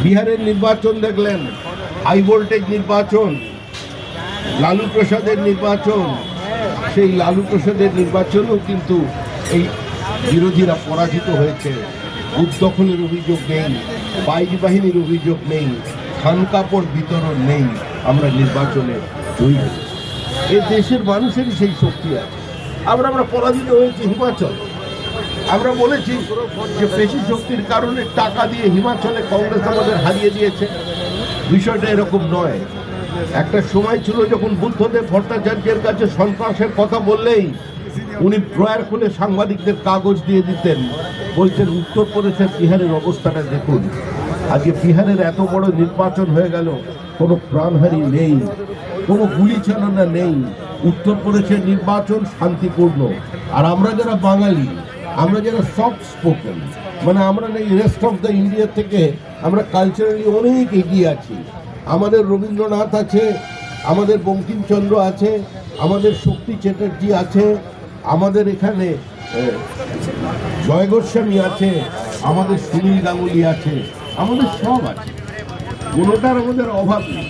বিহারের নির্বাচন দেখলেন, হাই ভোল্টেজ নির্বাচন, লালু প্রসাদের নির্বাচন। সেই লালু প্রসাদের নির্বাচনেও কিন্তু এই বিরোধীরা পরাজিত হয়েছে। উদ্দখলের অভিযোগ নেই, বাইজি বাহিনীর অভিযোগ নেই, খান কাপড় বিতরণ নেই, আমরা নির্বাচনে জয়ী হই। এ দেশের মানুষেরই সেই শক্তি আছে। আমরা পরাজিত হয়েছি হিমাচল। আমরা বলেছি যে পেশি শক্তির কারণে টাকা দিয়ে হিমাচলে কংগ্রেস আমাদের হারিয়ে দিয়েছে। বিষয়টা এরকম নয়। একটা সময় ছিল যখন বুদ্ধদেব ভট্টাচার্যের কাছে সন্ত্রাসের কথা বললেই উনি ড্রয়ার খুলে সাংবাদিকদের কাগজ দিয়ে দিতেন, বলছেন উত্তরপ্রদেশের বিহারের অবস্থাটা দেখুন। আজকে বিহারের এত বড় নির্বাচন হয়ে গেল, কোনো প্রাণহানি নেই, কোনো গুলি চালনা নেই। উত্তরপ্রদেশের নির্বাচন শান্তিপূর্ণ। আর আমরা যারা বাঙালি, আমরা যারা সফট স্পোকেন, মানে আমরা এই রেস্ট অফ দ্য ইন্ডিয়া থেকে আমরা কালচারালি অনেক এগিয়ে আছি। আমাদের রবীন্দ্রনাথ আছে, আমাদের বঙ্কিমচন্দ্র আছে, আমাদের শক্তি চ্যাটার্জি আছে, আমাদের এখানে জয় গোস্বামী আছে, আমাদের সুনীল গাঙ্গুলি আছে, আমাদের সব আছে, কোনোটার আমাদের অভাব নেই।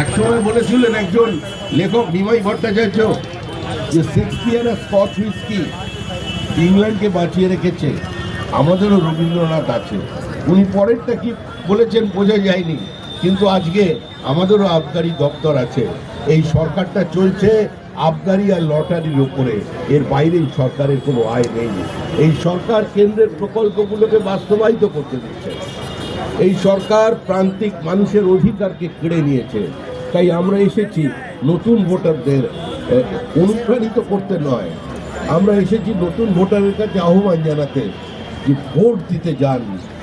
একসময় বলেছিলেন একজন লেখক নিমাই ভট্টাচার্য যে শেক্সপিয়ার স্কচ হুইস্কি ইংল্যান্ডকে বাঁচিয়ে রেখেছে, আমাদেরও রবীন্দ্রনাথ আছে। উনি পরেরটা কি বলেছেন বোঝা যায়নি, কিন্তু আজকে আমাদেরও আবগারি দপ্তর আছে। এই সরকারটা চলছে আবগারি আর লটারির ওপরে, এর বাইরে সরকারের কোনো আয় নেই। এই সরকার কেন্দ্রের প্রকল্পগুলোকে বাস্তবায়িত করতে দিচ্ছে। এই সরকার প্রান্তিক মানুষের অধিকারকে কেড়ে নিয়েছে। তাই আমরা এসেছি নতুন ভোটারদের অনুপ্রাণিত করতে নয়, আমরা এসেছি নতুন ভোটারের কাছে আহ্বান জানাতে যে ভোট দিতে যান,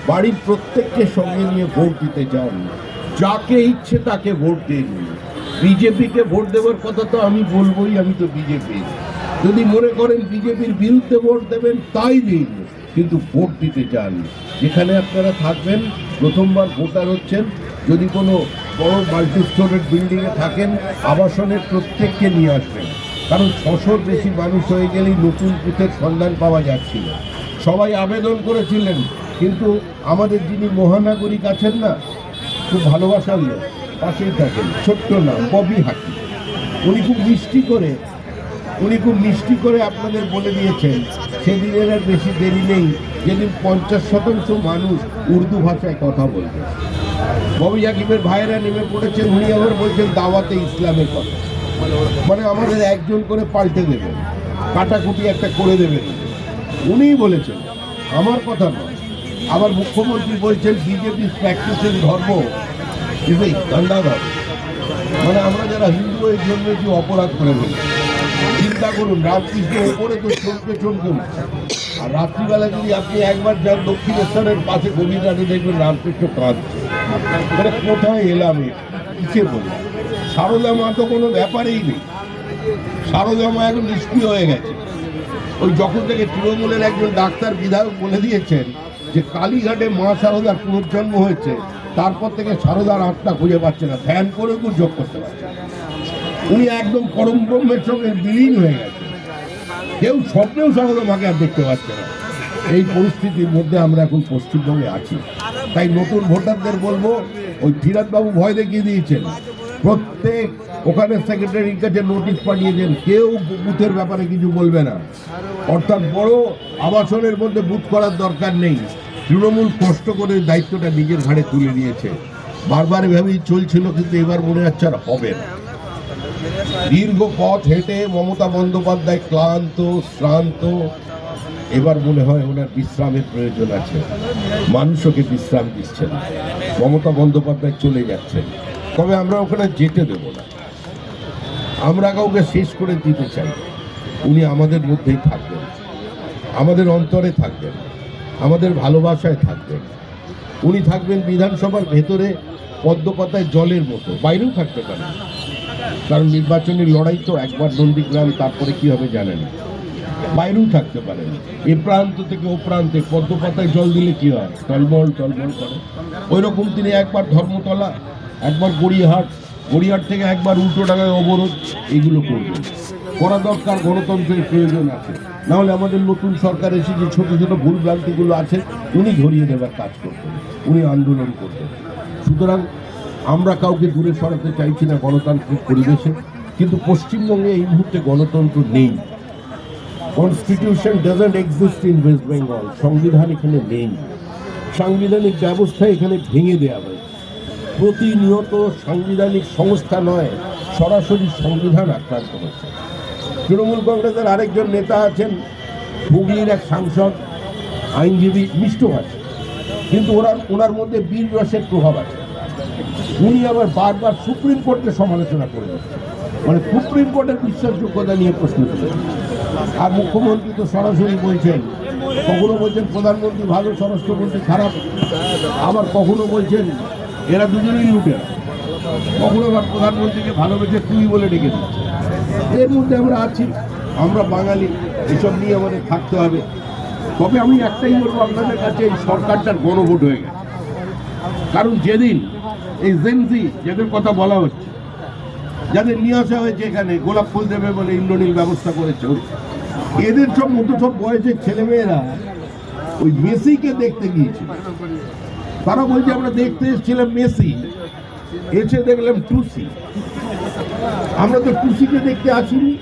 বাড়ির প্রত্যেককে সঙ্গে নিয়ে ভোট দিতে যান, যাকে ইচ্ছে তাকে ভোট দিন। বিজেপিকে ভোট দেওয়ার কথা তো আমি বলবোই, আমি তো বিজেপি। যদি মনে করেন বিজেপির বিরুদ্ধে ভোট দেবেন তাই দিন, কিন্তু ভোট দিতে চান। যেখানে আপনারা থাকবেন, প্রথমবার ভোটার হচ্ছেন, যদি কোনো বড় মাল্টি স্টোরেড বিল্ডিংয়ে থাকেন, আবাসনের প্রত্যেককে নিয়ে আসবেন। কারণ 600-র বেশি মানুষ হয়ে গেলেই নতুন বুথের সন্ধান পাওয়া যাচ্ছিল। সবাই আবেদন করেছিলেন, কিন্তু আমাদের যিনি মহানাগরিক আছেন না, খুব ভালোবাসার লোক, পাশেই থাকেন, ছোট্ট নাম ববি হাকি, উনি খুব মিষ্টি করে আপনাদের বলে দিয়েছেন সেদিনের আর বেশি দেরি নেই যেদিন 50% মানুষ উর্দু ভাষায় কথা বলবে। ববি হাকিমের ভাইয়েরা নেমে পড়েছেন, উনি আবার বলছেন দাওয়াতে ইসলামের কথা, মানে আমাদের একজন করে পাল্টে দেবেন, কাটাকুটি একটা করে দেবেন। উনিই বলেছেন, আমার কথা নয়। আবার মুখ্যমন্ত্রী বলছেন বিজেপি প্র্যাকটিসের ধর্ম ইজ গান্ডা ধর্ম, মানে আমরা যারা হিন্দু এই জন্য যে অপরাধ করে ফেলি। চিন্তা করুন, রামকৃষ্ণ ওপরে তো চমকে উঠছে, আর রাত্রিবেলা যদি আপনি একবার যান দক্ষিণেশ্বরের পাশে গভীররাতে দেখবেন রামকৃষ্ণ কাঁদছে। মানে কোথায় এলাম, কিসে বললাম? সারদা মা তো কোনো ব্যাপারেই নেই, সারদা মা এখন নিষ্ক্রিয় হয়ে গেছে। ওই যখন থেকে তৃণমূলের একজন ডাক্তার বিধায়ক বলে দিয়েছেন যে কালীঘাটে মা সারদার পুনর্জন্ম হয়েছে, তারপর থেকে সারদার আত্মা খুঁজে পাচ্ছে না, ধ্যান করে কেউ যোগ করতে পারছে। উনি একদম পরম ব্রহ্মের সঙ্গে বিলীন হয়ে গেছে, কেউ স্বপ্নেও সারদা মাকে আর দেখতে পাচ্ছে না। এই পরিস্থিতির মধ্যে আমরা এখন পশ্চিমবঙ্গে আছি। তাই নতুন ভোটারদের বলবো, ওই ফিরাদবাবু ভয় দেখিয়ে দিয়েছেন, প্রত্যেক ওখানে সেক্রেটারির কাছে নোটিশ পাঠিয়েছেন, কেউ বুথের ব্যাপারে কিছু বলবে না। অর্থাৎ বড় আবাসনের মধ্যে বুথ করার দরকার নেই। তৃণমূল কষ্ট করে দায়িত্বটা নিজের ঘাড়ে তুলে নিয়েছে। বারবার এভাবেই চলছিল, কিন্তু এবার মনে হচ্ছে আর হবে না। দীর্ঘ পথ হেঁটে মমতা বন্দ্যোপাধ্যায় ক্লান্ত শ্রান্ত, এবার মনে হয় ওনার বিশ্রামের প্রয়োজন আছে। মানুষকে বিশ্রাম দিচ্ছেন, মমতা বন্দ্যোপাধ্যায় চলে যাচ্ছেন। তবে আমরা ওখানে যেতে দেব না, আমরা কাউকে শেষ করে দিতে চাই। উনি আমাদের মধ্যেই থাকবেন, আমাদের অন্তরে থাকবেন, আমাদের ভালোবাসায় থাকবেন। উনি থাকবেন বিধানসভার ভেতরে পদ্মপাতায় জলের মতো, বাইরেও থাকতে পারেন, কারণ নির্বাচনী লড়াই তো একবার নন্দীগ্রাম, তারপরে কি হবে জানেন। বাইরেও থাকতে পারেন, এ প্রান্ত থেকে ও প্রান্তে পদ্মপাতায় জল দিলে কি হয়, টলমল টলমল করে। ওই রকম তিনি একবার ধর্মতলা, একবার গড়িয়াহাট থেকে একবার উল্টোডাঙ্গায় অবরোধ, এইগুলো করবেন। করা দরকার, গণতন্ত্রের প্রয়োজন আছে। নাহলে আমাদের নতুন সরকার এসে যে ছোট ছোট ভুলভ্রান্তিগুলো আছে উনি ধরিয়ে দেবার কাজ করতেন, উনি আন্দোলন করতেন। সুতরাং আমরা কাউকে দূরে সরাতে চাইছি না গণতান্ত্রিক পরিবেশে, কিন্তু পশ্চিমবঙ্গে এই মুহূর্তে গণতন্ত্র নেই। Constitution doesn't exist in West Bengal. সংবিধান এখানে নেই, সাংবিধানিক ব্যবস্থা এখানে ভেঙে দেওয়া হয়েছে। প্রতিনিয়ত সাংবিধানিক সংস্থা নয়, সরাসরি সংবিধান আক্রান্ত হচ্ছে। তৃণমূল কংগ্রেসের আরেকজন নেতা আছেন, হুগলির এক সাংসদ, আইনজীবী, মিষ্ট আছে, কিন্তু ওনার মধ্যে বীর রসের প্রভাব আছে। উনি আবার বারবার সুপ্রিম কোর্টকে সমালোচনা করে যাচ্ছেন, মানে সুপ্রিম কোর্টের বিশ্বাসযোগ্যতা নিয়ে প্রশ্ন তুলেছেন। আর মুখ্যমন্ত্রী তো সরাসরি বলছেন, কখনো বলছেন প্রধানমন্ত্রী ভালো, স্বরাষ্ট্রমন্ত্রী খারাপ, আবার কখনো বলছেন এরা দুজনেই লুটেরা, কখনো আবার প্রধানমন্ত্রীকে ভালোবেসে তুই বলে ডেকে দিচ্ছে। এর মধ্যে আমরা আছি, আমরা বাঙালি, এসব নিয়ে আমাদের থাকতে হবে। তবে আমি একটাই বলবো আপনাদের কাছে, এই সরকারটার গণভোট হয়ে গেছে। কারণ যেদিন এই জেনজি যাদের কথা বলা হচ্ছে, যাদের নিয়ে আসা হয়েছে এখানে গোলাপ ফুল দেবে বলে ইন্দ্রনীল ব্যবস্থা করেছে, এদের সব মধ্যসব বয়সের ছেলেমেয়েরা ওই মেসিকে দেখতে গিয়েছিল। তারা বলছে আমরা দেখতে এসেছিলাম মেসি, এসে দেখলাম টুসি। আমরা তো টুসিকে দেখতে আসিনি।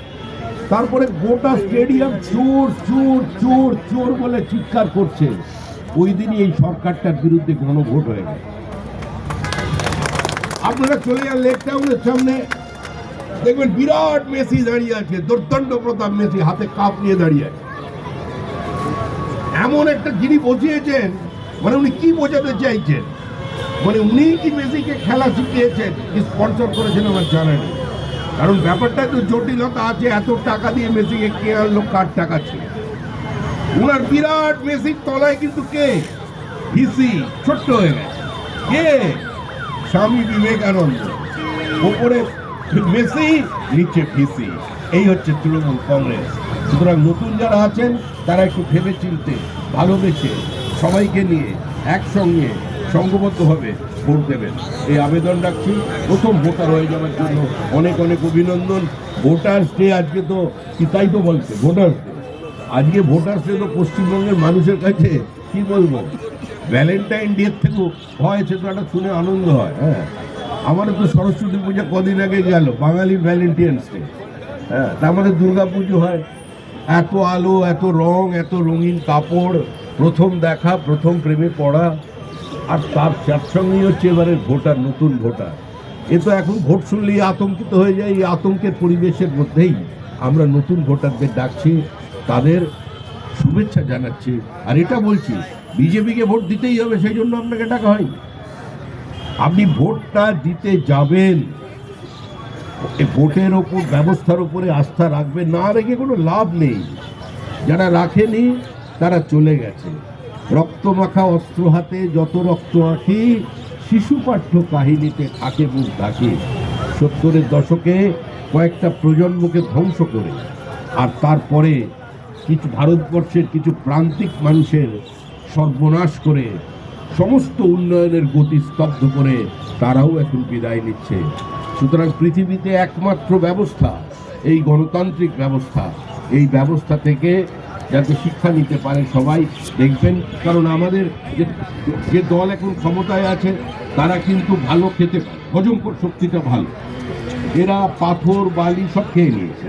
তারপরে গোটা স্টেডিয়াম চোর চোর চোর চোর বলে চিৎকার করছে। ওই দিনই এই সরকারটার বিরুদ্ধে গণভোট হয়ে গেছে। আপনারা চলে যান লেক টাউনের সামনে, দেখবেন বিরাট মেসি দাঁড়িয়ে আছে, দুর্দণ্ড প্রতাপ মেসি হাতে কাপ নিয়ে দাঁড়িয়ে আছে। এমন একটা যিনি বসিয়েছেন, মানে উনি কি বোঝাতে চাইছেন, মানে উনি কি মেসিকে খেলা শিখিয়েছেন, কি স্পন্সর করেছেন আমার জানা নেই। কারণ ব্যাপারটা তো জটিলতা আছে, এত টাকা দিয়ে মেসিকে কে আনলো, কার টাকা ছিল। উনার বিরাট মেসির তলায় কিন্তু কে, ভিসি ছোট্ট হয়ে গেছে, কে, স্বামী বিবেকানন্দ। ওপরে মেসি, নিচে ভিসি। এই হচ্ছে তৃণমূল কংগ্রেস। সুতরাং নতুন যারা আছেন তারা একটু ভেবে চিনতে, ভালোবেসে, সবাইকে নিয়ে একসঙ্গে সংঘবদ্ধভাবে ভোট দেবেন, এই আবেদন রাখছি। প্রথম ভোটার হয়ে যাওয়ার জন্য অনেক অনেক অভিনন্দন। ভোটার্স ডে আজকে তো কি, তাই তো বলছে ভোটার্স ডে। আজকে ভোটার্স ডে তো পশ্চিমবঙ্গের মানুষের কাছে কি বলবো, ভ্যালেন্টাইন ডে থেকেও হয়েছে, তো একটা শুনে আনন্দ হয়। হ্যাঁ, আমাদের তো সরস্বতী পূজা কদিন আগে গেল, বাঙালি ভ্যালেন্টাইন্স ডে। হ্যাঁ, তা আমাদের দুর্গা পুজো হয়, এত আলো, এত রং, এত রঙিন কাপড়, প্রথম দেখা, প্রথম প্রেমে পড়া। আর তার সঙ্গেই হচ্ছে এবারের ভোটার, নতুন ভোটার। এ তো এখন ভোট শুনলেই আতঙ্কিত হয়ে যায়। এই আতঙ্কের পরিবেশের মধ্যেই আমরা নতুন ভোটারদের ডাকছি, তাদের শুভেচ্ছা জানাচ্ছি। আর এটা বলছি, বিজেপিকে ভোট দিতেই হবে সেই জন্য আপনাকে ডাকা হয়নি। আপনি ভোটটা দিতে যাবেন, ভোটের ওপর, ব্যবস্থার উপরে আস্থা রাখবেন, না রেখে কোনো লাভ নেই। যারা রাখেনি তারা চলে গেছে। রক্তমাখা অস্ত্র হাতে যত রক্ত আঁকি, শিশু পাঠ্য কাহিনীতে থাকে মুখ ঢাকি। 70-এর দশকে কয়েকটা প্রজন্মকে ধ্বংস করে, আর তারপরে কিছু ভারতবর্ষের কিছু প্রান্তিক মানুষের সর্বনাশ করে, সমস্ত উন্নয়নের গতি স্তব্ধ করে তারাও এখন বিদায় নিচ্ছে। সুতরাং পৃথিবীতে একমাত্র ব্যবস্থা এই গণতান্ত্রিক ব্যবস্থা। এই ব্যবস্থা থেকে যাতে শিক্ষা নিতে পারে সবাই, দেখবেন। কারণ আমাদের যে দল এখন ক্ষমতায় আছে তারা কিন্তু ভালো খেতে পারে, হজম শক্তিটা ভালো। এরা পাথর বালি সব খেয়ে নিয়েছে,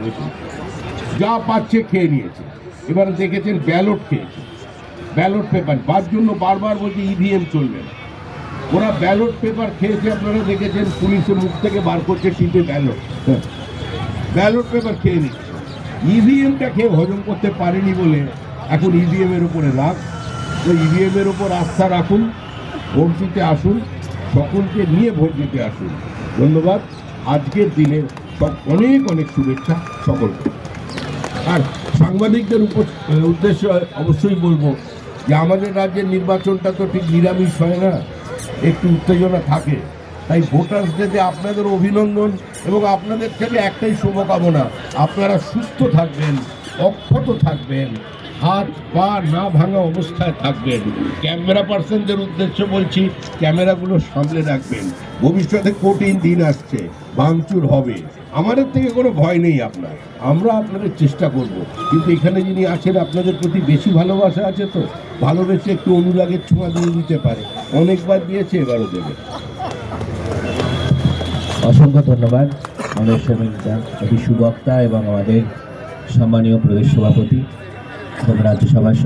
যা পাচ্ছে খেয়ে নিয়েছে। এবারে দেখেছেন ব্যালট খেয়েছে, ব্যালট পেপার বার জন্য বারবার বলছে ইভিএম চলবে না। ওরা ব্যালট পেপার খেয়েছে, আপনারা দেখেছেন পুলিশের মুখ থেকে বার করছে টিপে ব্যালট, ব্যালট পেপার খেয়ে নিচ্ছে। ইভিএমটা খেয়ে হজম করতে পারেনি বলে এখন ইভিএমের উপরে রাগ। তো ইভিএমের উপর আস্থা রাখুন, ভোট দিতে আসুন, সকলকে নিয়ে ভোট দিতে আসুন। ধন্যবাদ। আজকের দিনে সব অনেক অনেক শুভেচ্ছা সকলকে। আর সাংবাদিকদের উদ্দেশ্যে অবশ্যই বলবো যে আমাদের রাজ্যের নির্বাচনটা তো ঠিক নিরামিষ হয় না, একটু উত্তেজনা থাকে। তাই ভোটার্স ডেতে আপনাদের অভিনন্দন এবং আপনাদের থেকে একটাই শুভকামনা, আপনারা সুস্থ থাকবেন, অক্ষত থাকবেন, হাত পা না ভাঙা অবস্থায় থাকবেন। ক্যামেরা পার্সনদের উদ্দেশ্যে বলছি, ক্যামেরাগুলো সামলে রাখবেন। ভবিষ্যতে কঠিন দিন আসছে, ভাঙচুর হবে, আমাদের থেকে কোনো ভয় নেই আপনার, আমরা আপনাদের চেষ্টা করব। কিন্তু এখানে যিনি আছেন আপনাদের প্রতি বেশি ভালোবাসা আছে, তো ভালোবেসে একটু অনুরাগের ছোঁয়া দিয়ে দিতে পারে, অনেকবার দিয়েছে, এবারও দেবে। অসংখ্য ধন্যবাদ আমাদের শ্রমিকরা, অতি সুবক্তা এবং আমাদের সম্মানীয় প্রদেশ সভাপতি এবং রাজ্যসভার